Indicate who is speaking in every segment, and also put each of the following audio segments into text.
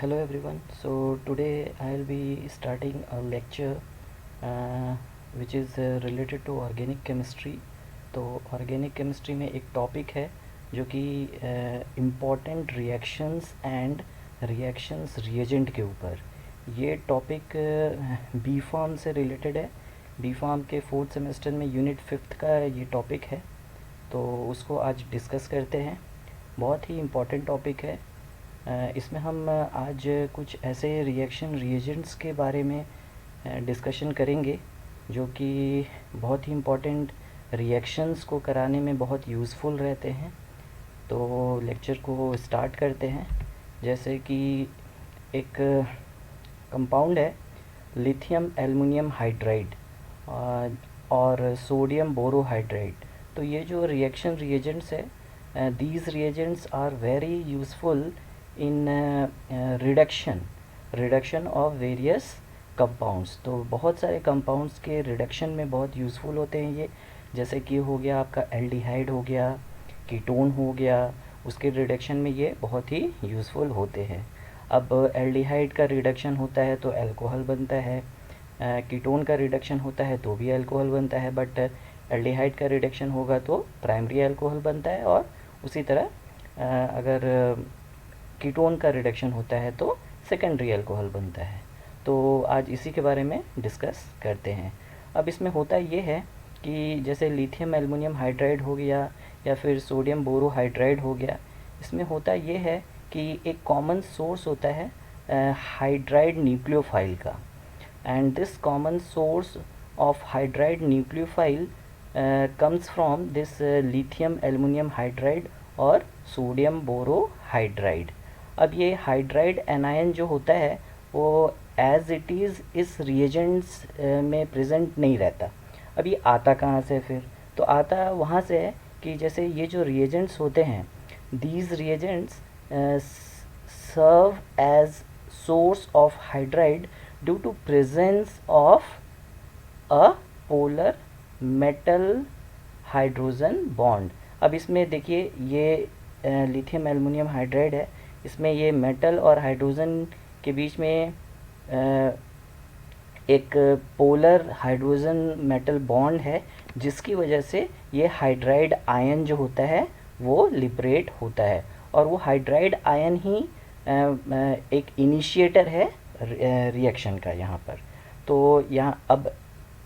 Speaker 1: Hello everyone. So today I'll be starting a lecture which is related to organic chemistry. तो organic chemistry में एक topic है जो कि important reactions and reactions reagent के ऊपर। ये टॉपिक बी फार्म से रिलेटेड है। बी फार्म के फोर्थ सेमेस्टर में यूनिट 5th का ये टॉपिक है, तो उसको आज डिस्कस करते हैं। बहुत ही इम्पोर्टेंट टॉपिक है। इसमें हम आज कुछ ऐसे रिएक्शन रिएजेंट्स के बारे में डिस्कशन करेंगे जो कि बहुत ही इम्पोर्टेंट रिएक्शंस को कराने में बहुत यूज़फुल रहते हैं। तो लेक्चर को स्टार्ट करते हैं। जैसे कि एक कंपाउंड है लिथियम एल्युमिनियम हाइड्राइड और सोडियम बोरोहाइड्राइड। तो ये जो रिएक्शन रिएजेंट्स है, these reagents are very useful in reduction of various compounds. तो बहुत सारे कंपाउंड्स के रिडक्शन में बहुत यूज़फुल होते हैं ये। जैसे कि हो गया आपका एल्डिहाइड, हो गया कीटोन, हो गया, उसके रिडक्शन में ये बहुत ही यूज़फुल होते हैं। अब एल्डिहाइड का रिडक्शन होता है तो अल्कोहल बनता है, कीटोन का रिडक्शन होता है तो भी अल्कोहल बनता है, बट एल्डिहाइड का रिडक्शन होगा तो प्राइमरी अल्कोहल बनता है, और उसी तरह अगर कीटोन का रिडक्शन होता है तो सेकेंडरी अल्कोहल बनता है। तो आज इसी के बारे में डिस्कस करते हैं। अब इसमें होता ये है कि जैसे लिथियम एल्युमिनियम हाइड्राइड हो गया या फिर सोडियम बोरोहाइड्राइड हो गया, इसमें होता ये है कि एक कॉमन सोर्स होता है हाइड्राइड न्यूक्लियोफाइल का, and this common source of hydride nucleophile comes from this lithium aluminum hydride और सोडियम बोरोहाइड्राइड। अब ये हाइड्राइड एनायन जो होता है वो एज इट इज़ इस रिएजेंट्स में प्रेजेंट नहीं रहता। अब ये आता कहाँ से फिर? तो आता वहाँ से है कि जैसे ये जो रिएजेंट्स होते हैं, these reagents serve as source of hydride due to presence of a polar metal hydrogen bond. अब इसमें देखिए ये लिथियम एल्युमिनियम हाइड्राइड है, इसमें ये मेटल और हाइड्रोजन के बीच में एक पोलर हाइड्रोजन मेटल बॉन्ड है, जिसकी वजह से ये हाइड्राइड आयन जो होता है वो लिबरेट होता है, और वो हाइड्राइड आयन ही एक इनिशिएटर है रिएक्शन का यहाँ पर। तो यहाँ अब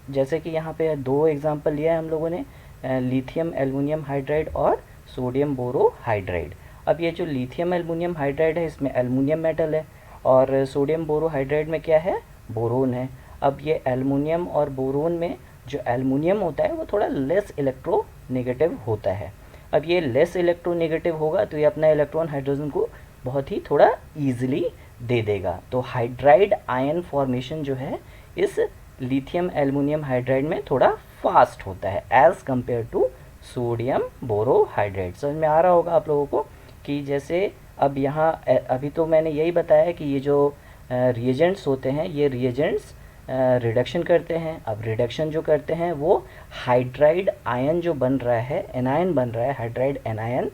Speaker 1: जैसे कि यहाँ पे दो एग्जांपल लिया है हम लोगों ने, लिथियम एल्युमिनियम हाइड्राइड और सोडियम बोरोहाइड्राइड। अब ये जो लिथियम एल्युमिनियम हाइड्राइड है इसमें एल्युमिनियम मेटल है, और सोडियम बोरोहाइड्राइड में क्या है? बोरोन है। अब ये एल्युमिनियम और बोरोन में जो एल्युमिनियम होता है वो थोड़ा लेस इलेक्ट्रोनेगेटिव होता है। अब ये लेस इलेक्ट्रोनेगेटिव होगा तो ये अपना इलेक्ट्रॉन हाइड्रोजन को बहुत ही थोड़ा ईजिली दे देगा। तो हाइड्राइड आयन फॉर्मेशन जो है इस लिथियम एल्युमिनियम हाइड्राइड में थोड़ा फास्ट होता है as compare to sodium borohydride. समझ में आ रहा होगा आप लोगों को कि जैसे अब यहाँ अभी तो मैंने यही बताया कि ये जो रिएजेंट्स होते हैं ये रिएजेंट्स रिडक्शन करते हैं। अब रिडक्शन जो करते हैं वो हाइड्राइड आयन जो बन रहा है, एनायन बन रहा है, हाइड्राइड एनायन,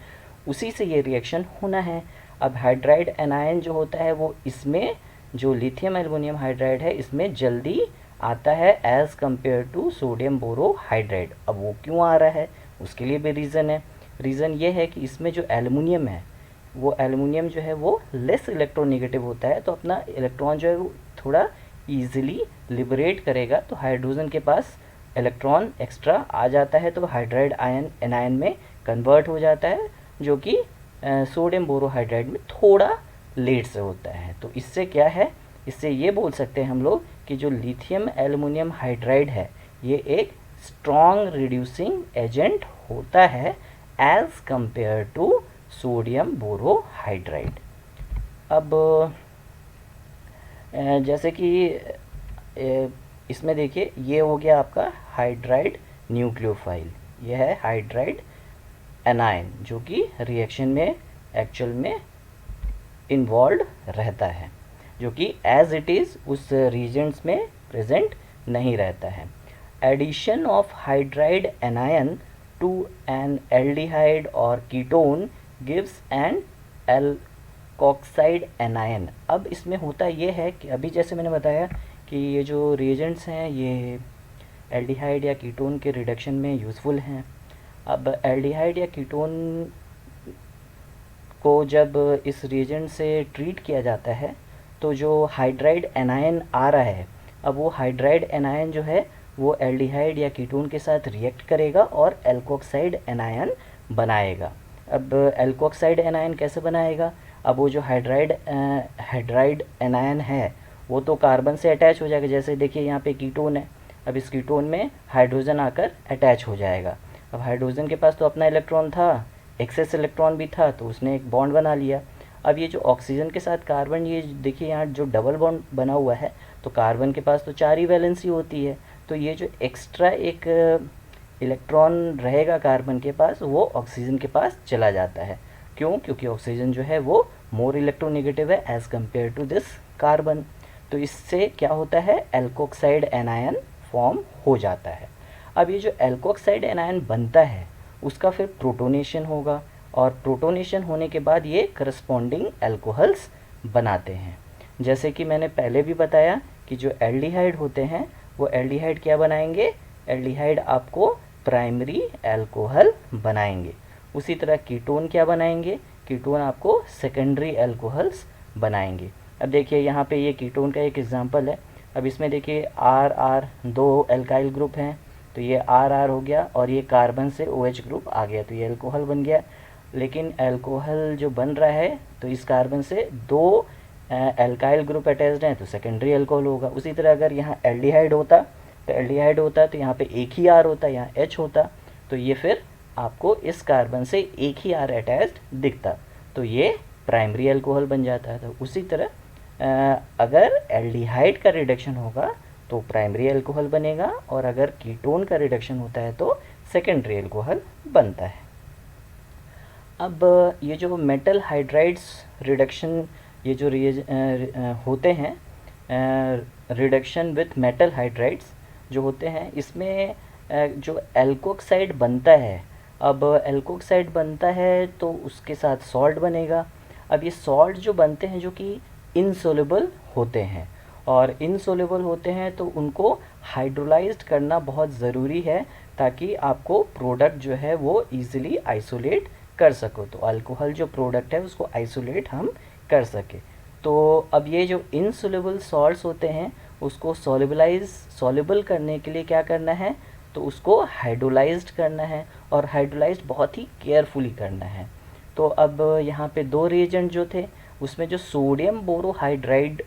Speaker 1: उसी से ये रिएक्शन होना है। अब हाइड्राइड एनायन जो होता है वो इसमें जो लिथियम एल्युमिनियम हाइड्राइड है इसमें जल्दी आता है as compare to sodium borohydride. अब वो क्यों आ रहा है उसके लिए भी रीज़न है। रीज़न ये है कि इसमें जो एल्युमिनियम है वो एल्युमिनियम जो है वो लेस इलेक्ट्रोनेगेटिव होता है, तो अपना इलेक्ट्रॉन जो है वो थोड़ा ईजिली लिबरेट करेगा, तो हाइड्रोजन के पास इलेक्ट्रॉन एक्स्ट्रा आ जाता है, तो हाइड्राइड आयन एनायन में कन्वर्ट हो जाता है, जो कि सोडियम बोरोहाइड्राइड में थोड़ा लेट से होता है। तो इससे क्या है, इससे ये बोल सकते हैं हम लोग कि जो लिथियम एल्युमिनियम हाइड्राइड है ये एक स्ट्रॉन्ग रिड्यूसिंग एजेंट होता है as compare to sodium borohydride. अब जैसे कि इसमें देखिए ये हो गया आपका हाइड्राइड न्यूक्लियोफाइल, ये है हाइड्राइड एनायन जो कि रिएक्शन में एक्चुअल में इन्वॉल्व रहता है, जो कि एज इट इज़ उस रीजेंट्स में प्रेजेंट नहीं रहता है। Addition of hydride anion to an aldehyde और ketone gives an alkoxide anion. अब इसमें होता ये है कि अभी जैसे मैंने बताया कि ये जो रिएजेंट्स हैं ये एल्डिहाइड या कीटोन के रिडक्शन में यूज़फुल हैं। अब एल्डिहाइड या कीटोन को जब इस रिएजेंट से ट्रीट किया जाता है तो जो हाइड्राइड एनायन आ रहा है, अब वो हाइड्राइड एनायन जो है वो एल्डिहाइड या कीटोन के साथ रिएक्ट करेगा और एल्कोक्साइड एनायन बनाएगा। अब एल्कोक्साइड एनायन कैसे बनाएगा? अब वो जो हाइड्राइड एनायन है वो तो कार्बन से अटैच हो जाएगा। जैसे देखिए यहाँ पे कीटोन है, अब इस कीटोन में हाइड्रोजन आकर अटैच हो जाएगा। अब हाइड्रोजन के पास तो अपना इलेक्ट्रॉन था, एक्सेस इलेक्ट्रॉन भी था, तो उसने एक बॉन्ड बना लिया। अब ये जो ऑक्सीजन के साथ कार्बन, ये देखिए यहाँ जो डबल बॉन्ड बना हुआ है, तो कार्बन के पास तो 4 ही वैलेंसी होती है, तो ये जो एक्स्ट्रा एक इलेक्ट्रॉन रहेगा कार्बन के पास वो ऑक्सीजन के पास चला जाता है। क्यों? क्योंकि ऑक्सीजन जो है वो मोर इलेक्ट्रोनेगेटिव है as compare to this carbon. तो इससे क्या होता है? एल्कोक्साइड एनायन फॉर्म हो जाता है। अब ये जो एल्कोक्साइड एनायन बनता है उसका फिर प्रोटोनेशन होगा, और प्रोटोनेशन होने के बाद ये करस्पॉन्डिंग एल्कोहल्स बनाते हैं। जैसे कि मैंने पहले भी बताया कि जो एल्डिहाइड होते हैं वो एल्डिहाइड क्या बनाएंगे? एल्डिहाइड आपको प्राइमरी एल्कोहल बनाएंगे। उसी तरह कीटोन क्या बनाएंगे? कीटोन आपको सेकेंडरी एल्कोहल्स बनाएंगे। अब देखिए यहाँ पे ये कीटोन का एक एग्जांपल है। अब इसमें देखिए आर आर 2 एल्काइल ग्रुप हैं, तो ये आर आर हो गया और ये कार्बन से OH ग्रुप आ गया, तो ये एल्कोहल बन गया। लेकिन एल्कोहल जो बन रहा है तो इस कार्बन से 2 एल्काइल ग्रुप अटैच्ड हैं, तो सेकेंडरी एल्कोहल होगा। उसी तरह अगर यहाँ एल्डिहाइड होता तो यहाँ पे एक ही आर होता, यहाँ H होता, तो ये फिर आपको इस कार्बन से एक ही आर अटैच्ड दिखता, तो ये प्राइमरी एल्कोहल बन जाता है। तो उसी तरह अगर एल्डिहाइड का रिडक्शन होगा तो प्राइमरी एल्कोहल बनेगा, और अगर कीटोन का रिडक्शन होता है तो सेकेंडरी एल्कोहल बनता है। अब ये जो मेटल हाइड्राइड्स रिडक्शन, ये जो होते हैं रिडक्शन विथ मेटल हाइड्राइड्स जो होते हैं, इसमें जो एल्कोक्साइड बनता है, अब एल्कोक्साइड बनता है तो उसके साथ सॉल्ट बनेगा। अब ये सॉल्ट जो बनते हैं जो कि इनसोल्युबल होते हैं, और इनसोल्युबल होते हैं तो उनको हाइड्रोलाइज्ड करना बहुत ज़रूरी है ताकि आपको प्रोडक्ट जो है वो ईज़िली आइसोलेट कर सको, तो अल्कोहल जो प्रोडक्ट है उसको आइसोलेट हम कर सके। तो अब ये जो इनसोल्युबल सॉल्ट्स होते हैं उसको सॉल्युबल करने के लिए क्या करना है? तो उसको हाइड्रोलाइज्ड करना है, और हाइड्रोलाइज्ड बहुत ही केयरफुली करना है। तो अब यहाँ पे 2 रिएजेंट जो थे उसमें जो सोडियम बोरोहाइड्राइड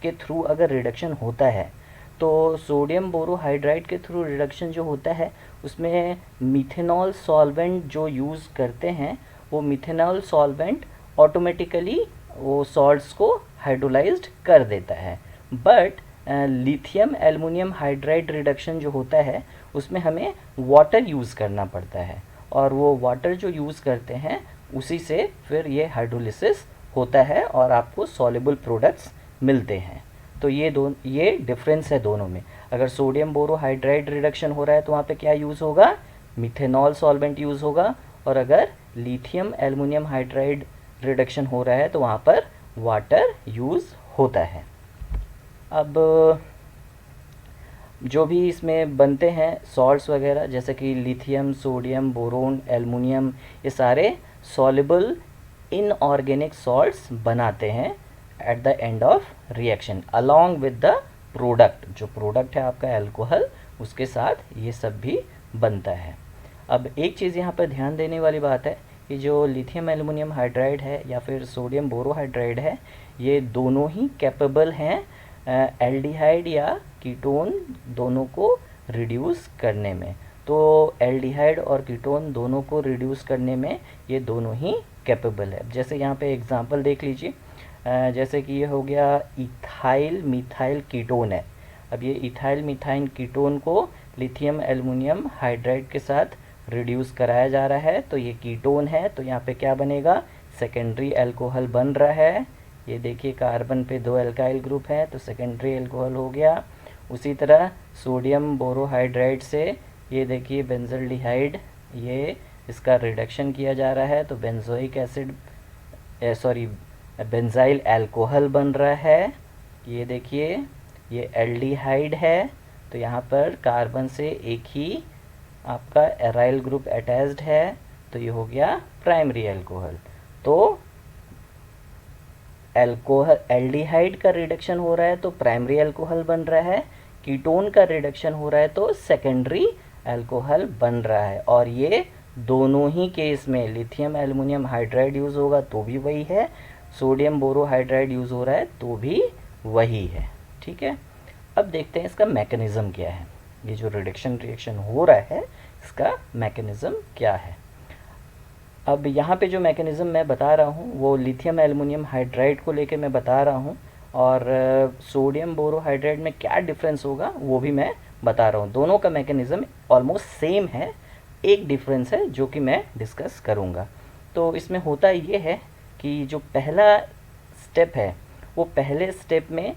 Speaker 1: के थ्रू अगर रिडक्शन होता है, तो सोडियम बोरोहाइड्राइड के थ्रू रिडक्शन जो होता है उसमें मिथेनॉल सॉल्वेंट जो यूज़ करते हैं, वो मिथेनॉल सॉल्वेंट ऑटोमेटिकली वो सॉल्ट्स को हाइड्रोलाइज्ड कर देता है। But lithium aluminium hydride reduction जो होता है उसमें हमें वाटर यूज़ करना पड़ता है, और वो वाटर जो यूज़ करते हैं उसी से फिर ये हाइड्रोलिसिस होता है और आपको सॉल्युबल प्रोडक्ट्स मिलते हैं। तो ये डिफरेंस है दोनों में। अगर सोडियम बोरोहाइड्राइड रिडक्शन हो रहा है तो वहाँ पे क्या यूज़ होगा? मिथेनॉल सॉल्वेंट यूज़ होगा, और अगर लिथियम एल्युमिनियम हाइड्राइड रिडक्शन हो रहा है तो वहाँ पर वाटर यूज़ होता है। अब जो भी इसमें बनते हैं सॉल्ट्स वगैरह, जैसे कि लिथियम, सोडियम, बोरोन, एल्युमिनियम, ये सारे सॉल्युबल इनऑर्गेनिक सॉल्ट्स बनाते हैं at the end of reaction along with the product. जो प्रोडक्ट है आपका अल्कोहल, उसके साथ ये सब भी बनता है। अब एक चीज़ यहाँ पर ध्यान देने वाली बात है कि जो लिथियम एल्युमिनियम हाइड्राइड है या फिर सोडियम बोरोहाइड्राइड है, ये दोनों ही कैपेबल हैं एल्डिहाइड या कीटोन दोनों को रिड्यूस करने में। तो एल्डिहाइड और कीटोन दोनों को रिड्यूस करने में ये दोनों ही कैपेबल है। जैसे यहाँ पे एग्जांपल देख लीजिए, जैसे कि ये हो गया इथाइल मिथाइल कीटोन है। अब ये इथाइल मिथाइल कीटोन को लिथियम एल्युमिनियम हाइड्राइड के साथ रिड्यूस कराया जा रहा है, तो ये कीटोन है, तो यहाँ पे क्या बनेगा? सेकेंडरी अल्कोहल बन रहा है। ये देखिए कार्बन पे 2 एल्काइल ग्रुप हैं, तो सेकेंडरी अल्कोहल हो गया। उसी तरह सोडियम बोरोहाइड्राइड से ये देखिए बेंजल्डिहाइड, ये इसका रिडक्शन किया जा रहा है, तो बेंजोइक एसिड बेंजाइल अल्कोहल बन रहा है। ये देखिए ये एल्डिहाइड है, तो यहाँ पर कार्बन से एक ही आपका एराइल ग्रुप अटैच्ड है, तो ये हो गया प्राइमरी अल्कोहल। तो अल्कोहल एल्डिहाइड का रिडक्शन हो रहा है तो प्राइमरी अल्कोहल बन रहा है, कीटोन का रिडक्शन हो रहा है तो सेकेंडरी अल्कोहल बन रहा है। और ये दोनों ही केस में लिथियम एल्युमिनियम हाइड्राइड यूज़ होगा तो भी वही है, सोडियम बोरोहाइड्राइड यूज़ हो रहा है तो भी वही है। ठीक है, अब देखते हैं इसका मैकेनिज़्म क्या है, ये जो रिडक्शन रिएक्शन हो रहा है इसका मैकेनिज़्म क्या है। अब यहाँ पे जो मैकेनिज़्म मैं बता रहा हूँ वो लिथियम एल्युमिनियम हाइड्राइड को लेके मैं बता रहा हूँ, और सोडियम बोरोहाइड्राइड में क्या डिफरेंस होगा वो भी मैं बता रहा हूँ। दोनों का मैकेनिज़्म ऑलमोस्ट सेम है, एक डिफरेंस है जो कि मैं डिस्कस करूँगा। तो इसमें होता ये है कि जो पहला स्टेप है वो पहले स्टेप में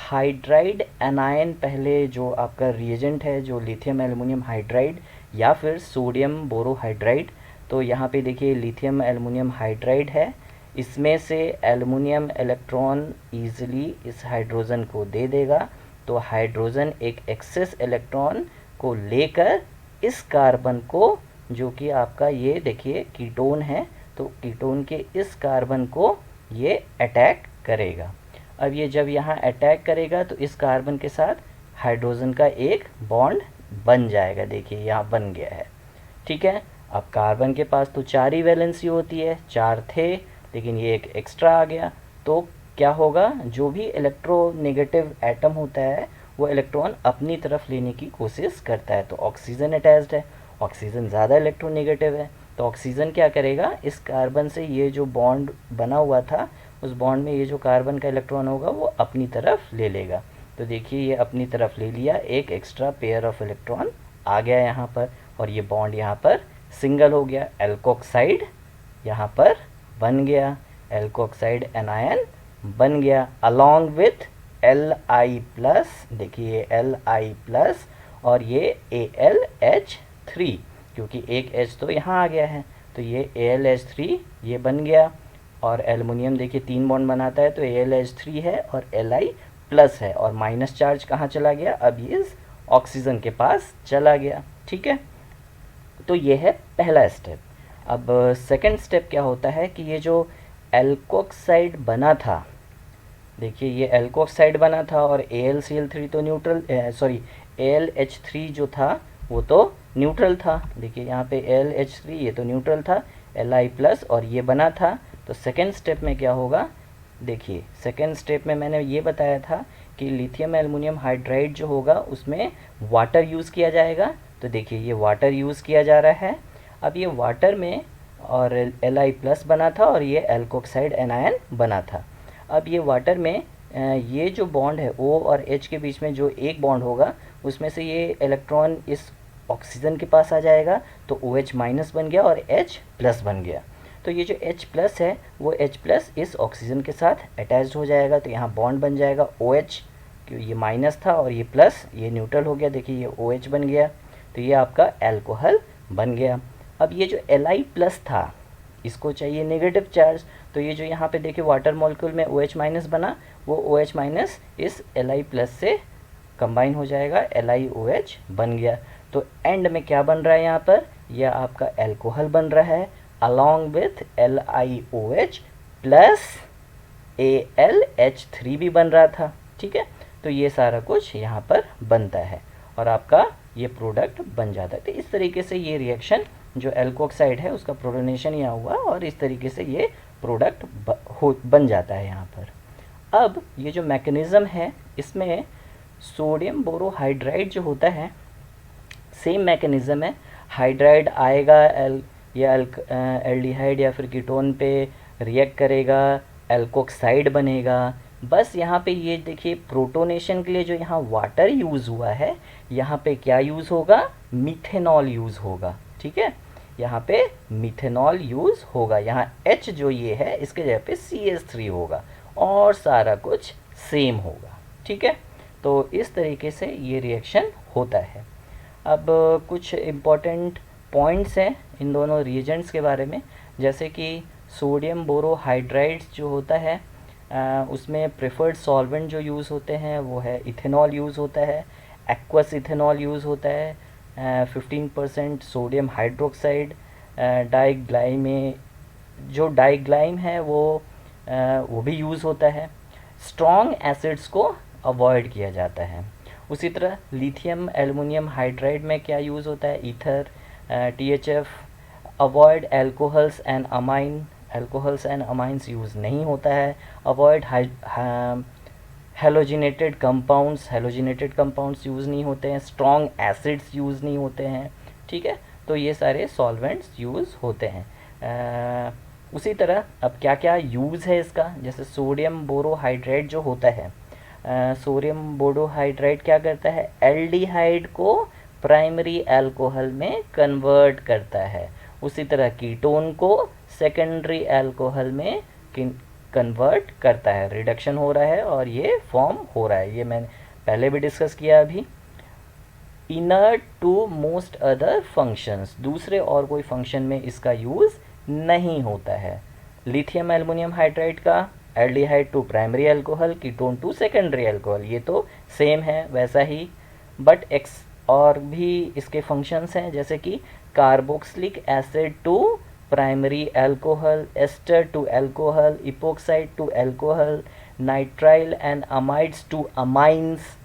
Speaker 1: हाइड्राइड एनायन, पहले जो आपका रिएजेंट है जो लिथियम एल्युमिनियम हाइड्राइड या फिर सोडियम बोरोहाइड्राइड, तो यहाँ पे देखिए लिथियम एल्युमिनियम हाइड्राइड है, इसमें से एल्युमिनियम इलेक्ट्रॉन ईजिली इस हाइड्रोजन को दे देगा, तो हाइड्रोजन एक एक्सेस इलेक्ट्रॉन को लेकर इस कार्बन को, जो कि आपका ये देखिए कीटोन है, तो कीटोन के इस कार्बन को ये अटैक करेगा। अब ये जब यहाँ अटैक करेगा तो इस कार्बन के साथ हाइड्रोजन का एक बॉन्ड बन जाएगा, देखिए यहाँ बन गया है। ठीक है, अब कार्बन के पास तो 4 ही वैलेंसी होती है, 4 थे लेकिन ये एक एक्स्ट्रा आ गया, तो क्या होगा, जो भी इलेक्ट्रोनेगेटिव एटम होता है वो इलेक्ट्रॉन अपनी तरफ लेने की कोशिश करता है। तो ऑक्सीजन अटैच्ड है, ऑक्सीजन ज़्यादा इलेक्ट्रोनेगेटिव है, तो ऑक्सीजन क्या करेगा, इस कार्बन से ये जो बॉन्ड बना हुआ था उस बॉन्ड में ये जो कार्बन का इलेक्ट्रॉन होगा वो अपनी तरफ ले लेगा। तो देखिए ये अपनी तरफ ले लिया, एक एक्स्ट्रा पेयर ऑफ इलेक्ट्रॉन आ गया यहाँ पर, और ये बॉन्ड यहाँ पर सिंगल हो गया, एल्कोक्साइड यहाँ पर बन गया, एल्कोक्साइड एनायन बन गया, अलॉन्ग विथ Li+, देखिए Li+, और ये AlH3, क्योंकि एक H तो यहाँ आ गया है तो ये AlH3 ये बन गया, और एल्युमिनियम देखिए 3 बॉन्ड बनाता है तो AlH3 है और Li+ है, और माइनस चार्ज कहाँ चला गया, अब ये इस ऑक्सीजन के पास चला गया। ठीक है, तो ये है पहला स्टेप। अब सेकंड स्टेप क्या होता है कि ये जो एल्कोक्साइड बना था, देखिए ये एल्कोक्साइड बना था और AlCl3 तो न्यूट्रल, सॉरी AlH3 जो था वो तो न्यूट्रल था, देखिए यहाँ पे AlH3 ये तो न्यूट्रल था, Li+ और ये बना था। तो सेकेंड स्टेप में क्या होगा, देखिए सेकेंड स्टेप में मैंने ये बताया था कि लिथियम एल्युमिनियम हाइड्राइड जो होगा उसमें वाटर यूज़ किया जाएगा, तो देखिए ये वाटर यूज़ किया जा रहा है। अब ये वाटर में और Li+ बना था और ये एल्कोक्साइड एनायन बना था। अब ये वाटर में ये जो बॉन्ड है O और H के बीच में जो एक बॉन्ड होगा उसमें से ये इलेक्ट्रॉन इस ऑक्सीजन के पास आ जाएगा, तो OH- बन गया और H+ बन गया। तो ये जो H+ है वो H+ इस ऑक्सीजन के साथ अटैच्ड हो जाएगा, तो यहाँ बॉन्ड बन जाएगा OH, क्योंकि ये माइनस था और ये प्लस, ये न्यूट्रल हो गया, देखिए ये OH बन गया, तो ये आपका अल्कोहल बन गया। अब ये जो Li+ था इसको चाहिए नेगेटिव चार्ज, तो ये जो यहाँ पे देखिए वाटर मॉलिक्यूल में OH- बना, वो OH- इस Li+ से कंबाइन हो जाएगा, LiOH बन गया। तो एंड में क्या बन रहा है यहाँ पर, यह आपका अल्कोहल बन रहा है along with LiOH plus AlH3 भी बन रहा था। ठीक है, तो ये सारा कुछ यहाँ पर बनता है और आपका ये प्रोडक्ट बन जाता है। तो इस तरीके से ये रिएक्शन जो एल्कोक्साइड है उसका प्रोटोनेशन यहाँ हुआ और इस तरीके से ये प्रोडक्ट बन जाता है यहाँ पर। अब ये जो मैकेनिज़्म है इसमें सोडियम बोरोहाइड्राइड जो होता है सेम मैकेनिज़्म है, हाइड्राइड आएगा या एल्डिहाइड या फिर कीटोन पे रिएक्ट करेगा, एल्कोक्साइड बनेगा। बस यहाँ पे ये देखिए प्रोटोनेशन के लिए जो यहाँ वाटर यूज़ हुआ है यहाँ पे क्या यूज़ होगा, मिथेनॉल यूज़ होगा। ठीक है, यहाँ पे मिथेनॉल यूज़ होगा, यहाँ H जो ये है इसके जगह पे CH3 होगा और सारा कुछ सेम होगा। ठीक है, तो इस तरीके से ये रिएक्शन होता है। अब कुछ इम्पोर्टेंट पॉइंट्स हैं इन दोनों रिएजेंट्स के बारे में, जैसे कि सोडियम बोरोहाइड्राइड्स जो होता है उसमें प्रेफर्ड सॉल्वेंट जो यूज़ होते हैं वो है इथेनॉल यूज़ होता है, एक्वस इथेनॉल यूज़ होता है, 15% सोडियम हाइड्रोक्साइड, डाइग्लाइमे जो डाइग्लाइम है वो भी यूज़ होता है। स्ट्रॉन्ग एसिड्स को अवॉइड किया जाता है। उसी तरह लिथियम एल्युमिनियम हाइड्राइड में क्या यूज़ होता है, ether, THF। Avoid alcohols and amine, alcohols and amines use नहीं होता है। Avoid halogenated compounds, halogenated compounds use नहीं होते हैं। स्ट्रॉन्ग एसिड्स यूज़ नहीं होते हैं। ठीक है, तो ये सारे सॉल्वेंट्स यूज़ होते हैं। उसी तरह अब क्या क्या यूज़ है इसका, जैसे सोडियम बोरोहाइड्रेट जो होता है, सोडियम बोरोहाइड्रेट क्या करता है, एल्डिहाइड को प्राइमरी अल्कोहल में कन्वर्ट करता है। उसी तरह कीटोन को सेकेंडरी अल्कोहल में कन्वर्ट करता है। रिडक्शन हो रहा है और ये फॉर्म हो रहा है, ये मैंने पहले भी डिस्कस किया अभी। Inert to most other functions, दूसरे और कोई फंक्शन में इसका यूज़ नहीं होता है। लिथियम एल्युमिनियम हाइड्राइड का aldehyde to primary alcohol, ketone to secondary alcohol, ये तो सेम है वैसा ही, बट एक्स और भी इसके फंक्शंस हैं, जैसे कि carboxylic acid to primary alcohol, ester to alcohol, epoxide to alcohol, nitrile and amides to amines,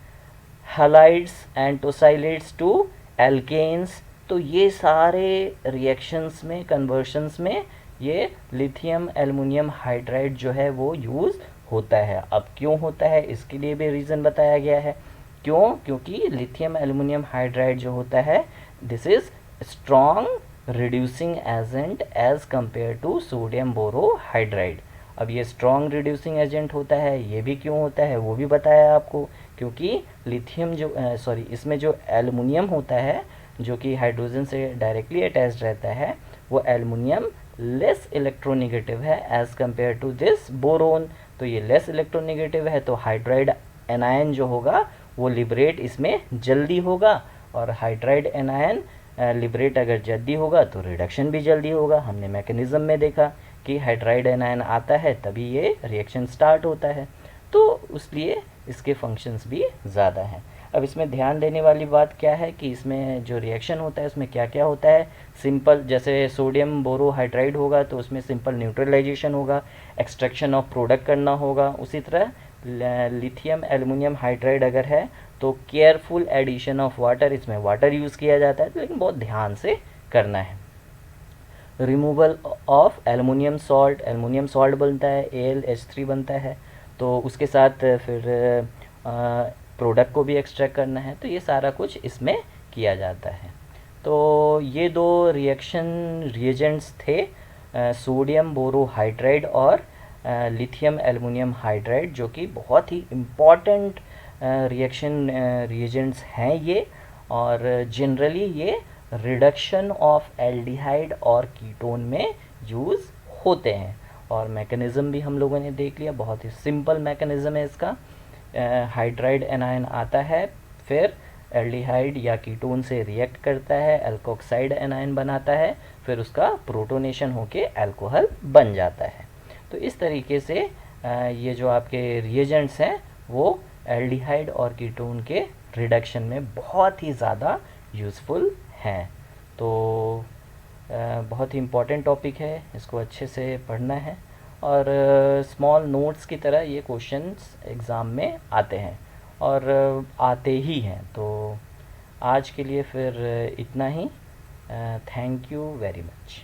Speaker 1: halides and tosylates to alkenes. तो ये सारे रिएक्शंस में, कन्वर्शंस में ये लिथियम एल्युमिनियम हाइड्राइड जो है वो यूज़ होता है। अब क्यों होता है इसके लिए भी रीज़न बताया गया है। क्यों? क्योंकि लिथियम एल्युमिनियम हाइड्राइड जो होता है this is strong reducing agent as compare to sodium borohydride. अब ये स्ट्रॉन्ग रिड्यूसिंग एजेंट होता है, ये भी क्यों होता है वो भी बताया आपको, क्योंकि लिथियम जो इसमें जो एल्युमिनियम होता है जो कि हाइड्रोजन से डायरेक्टली अटैच्ड रहता है, वो एल्युमिनियम लेस इलेक्ट्रोनेगेटिव है as compare to this boron. तो ये लेस इलेक्ट्रोनेगेटिव है तो हाइड्राइड एनायन जो होगा वो लिबरेट इसमें जल्दी होगा, और हाइड्राइड एनायन लिबरेट अगर जल्दी होगा तो रिडक्शन भी जल्दी होगा। हमने मैकेनिज्म में देखा कि हाइड्राइड एनायन आता है तभी ये रिएक्शन स्टार्ट होता है, तो इसलिए इसके फंक्शंस भी ज़्यादा हैं। अब इसमें ध्यान देने वाली बात क्या है कि इसमें जो रिएक्शन होता है उसमें क्या क्या होता है। सिंपल, जैसे सोडियम बोरोहाइड्राइड होगा तो उसमें सिंपल न्यूट्रलाइजेशन होगा, एक्सट्रैक्शन ऑफ प्रोडक्ट करना होगा। उसी तरह लिथियम एल्युमिनियम हाइड्राइड अगर है तो केयरफुल एडिशन ऑफ वाटर, इसमें वाटर यूज़ किया जाता है, लेकिन बहुत ध्यान से करना है। रिमूवल ऑफ एल्युमिनियम सॉल्ट बनता है, AlH3 बनता है, तो उसके साथ फिर प्रोडक्ट को भी एक्सट्रैक्ट करना है, तो ये सारा कुछ इसमें किया जाता है। तो ये दो रिएजेंट्स थे, सोडियम बोरोहाइड्राइड और लिथियम एल्युमिनियम हाइड्राइड, जो कि बहुत ही इम्पॉर्टेंट रिएजेंट्स हैं ये, और जनरली ये रिडक्शन ऑफ एल्डिहाइड और कीटोन में यूज़ होते हैं। और मैकेनिज़्म भी हम लोगों ने देख लिया, बहुत ही सिंपल मैकेनिज़्म है इसका। हाइड्राइड एनायन आता है, फिर एल्डिहाइड या कीटोन से रिएक्ट करता है, एल्कोक्साइड एनायन बनाता है, फिर उसका प्रोटोनेशन होके अल्कोहल बन जाता है। तो इस तरीके से ये जो आपके रिएजेंट्स हैं वो एल्डिहाइड और कीटोन के रिडक्शन में बहुत ही ज़्यादा यूज़फुल हैं। तो बहुत ही इम्पॉर्टेंट टॉपिक है, इसको अच्छे से पढ़ना है, और स्मॉल नोट्स की तरह ये क्वेश्चंस एग्ज़ाम में आते हैं और आते ही हैं। तो आज के लिए फिर इतना ही। Thank you very much.